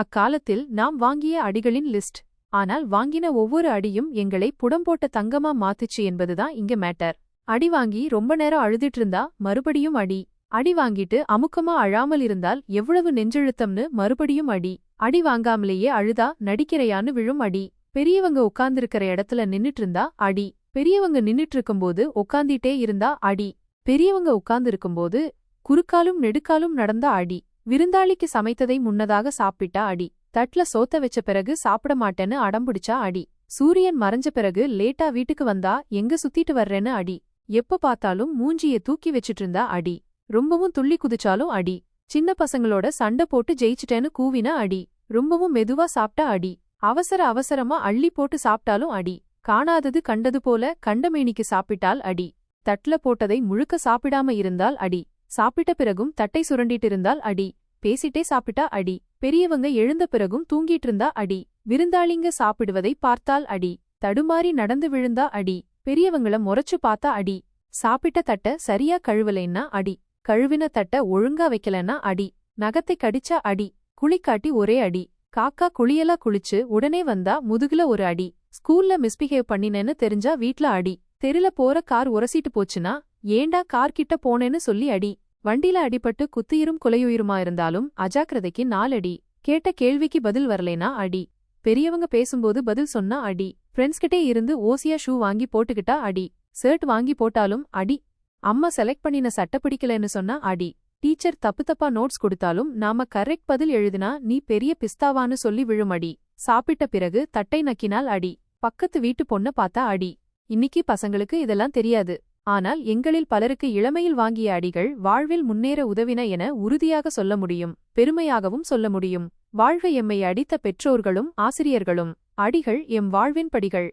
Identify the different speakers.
Speaker 1: அக்காலத்தில் நாம் வாங்கிய அடிகளின் லிஸ்ட். ஆனால் வாங்கின ஒவ்வொரு அடியும் எங்களை புடம்போட்ட தங்கமா மாத்துச்சு என்பதுதான் இங்க மேட்டர். அடி வாங்கி ரொம்ப நேரம் அழுதிட்டு இருந்தா மறுபடியும் அடி. அடி வாங்கிட்டு அமுக்கமா அழாமல் இருந்தால் எவ்வளவு நெஞ்செழுத்தம்னு மறுபடியும் அடி. அடி வாங்காமலேயே அழுதா நடிக்கிறையான்னு விழும் அடி. பெரியவங்க உட்கார்ந்திருக்கிற இடத்துல நின்னுட்டு இருந்தா அடி. பெரியவங்க நின்னுட்டு இருக்கும்போது உட்கார்ந்திட்டே இருந்தா அடி. பெரியவங்க உட்கார்ந்திருக்கும்போது குறுக்காலும் நெடுக்காலும் நடந்தா அடி. விருந்தாளிக்கு சமைத்ததை முன்னதாக சாப்பிட்டா அடி. தட்ல சோத்த வச்ச பிறகு சாப்பிட மாட்டேன்னு அடம்பிடிச்சா அடி. சூரியன் மறைஞ்ச பிறகு லேட்டா வீட்டுக்கு வந்தா எங்க சுத்திட்டு வர்றேன்னு அடி. எப்ப பார்த்தாலும் மூஞ்சிய தூக்கி வச்சிட்டு இருந்தா அடி. ரொம்பவும் துள்ளி குதிச்சாலும் அடி. சின்ன பசங்களோட சண்டை போட்டு ஜெயிச்சிட்டேன்னு கூவினா அடி. ரொம்பவும் மெதுவா சாப்பிட்டா அடி. அவசரமா அள்ளி போட்டு சாப்பிட்டாலும் அடி. காணாதது கண்டது போல கண்டமேனிக்கு சாப்பிட்டால் அடி. தட்ல போட்டதை முழுக்க சாப்பிடாம இருந்தால் அடி. சாப்பிட்ட பிறகும் தட்டை சுரண்டிட்டு இருந்தால் அடி. பேசிட்டே சாப்பிட்டா அடி. பெரியவங்க எழுந்த பிறகும் தூங்கிட்டு இருந்தா அடி. விருந்தாளிங்க சாப்பிடுவதை பார்த்தால் அடி. தடுமாறி நடந்து விழுந்தா அடி. பெரியவங்கள முறைச்சு பார்த்தா அடி. சாப்பிட்ட தட்ட சரியா கழுவலைன்னா அடி. கழுவின தட்ட ஒழுங்கா வைக்கலன்னா அடி. நகத்தை கடிச்சா அடி. குளிக்காட்டி ஒரே அடி. காக்கா குளியலா குளிச்சு உடனே வந்தா முதுகுல ஒரு அடி. ஸ்கூல்ல மிஸ்பிஹேவ் பண்ணினேன்னு தெரிஞ்சா வீட்ல அடி. தெருல போற கார் உரசிட்டு போச்சுன்னா ஏண்டா கார் கிட்ட போனேன்னு சொல்லி அடி. வண்டில அடிபட்டு குத்துயிரும் கொலையுயிருமா இருந்தாலும் அஜாக்கிரதைக்கு 4 அடி. கேட்ட கேள்விக்கு பதில் வரலேனா அடி. பெரியவங்க பேசும்போது பதில் சொன்னா அடி. ஃப்ரெண்ட்ஸ்கிட்டே இருந்து ஓசியா ஷூ வாங்கி போட்டுக்கிட்டா அடி. ஷர்ட் வாங்கி போட்டாலும் அடி. அம்மா செலக்ட் பண்ணின சட்டை பிடிக்கலன்னு சொன்னா அடி. டீச்சர் தப்பா நோட்ஸ் கொடுத்தாலும் நாம கரெக்ட் பதில் எழுதினா நீ பெரிய பிஸ்தாவான்னு சொல்லி விழும் அடி. சாப்பிட்ட பிறகு தட்டை நக்கினால் அடி. பக்கத்து வீட்டு பொண்ண பார்த்தா அடி. இன்னிக்கு பசங்களுக்கு இதெல்லாம் தெரியாது. ஆனால் எங்களில் பலருக்கு இளமையில் வாங்கிய அடிகள் வாழ்வில் முன்னேற உதவின என உறுதியாக சொல்ல முடியும். பெருமையாகவும் சொல்ல முடியும். வாழ்க எம்மை அடித்த பெற்றோர்களும் ஆசிரியர்களும். அடிகள் எம் வாழ்வின் படிகள்.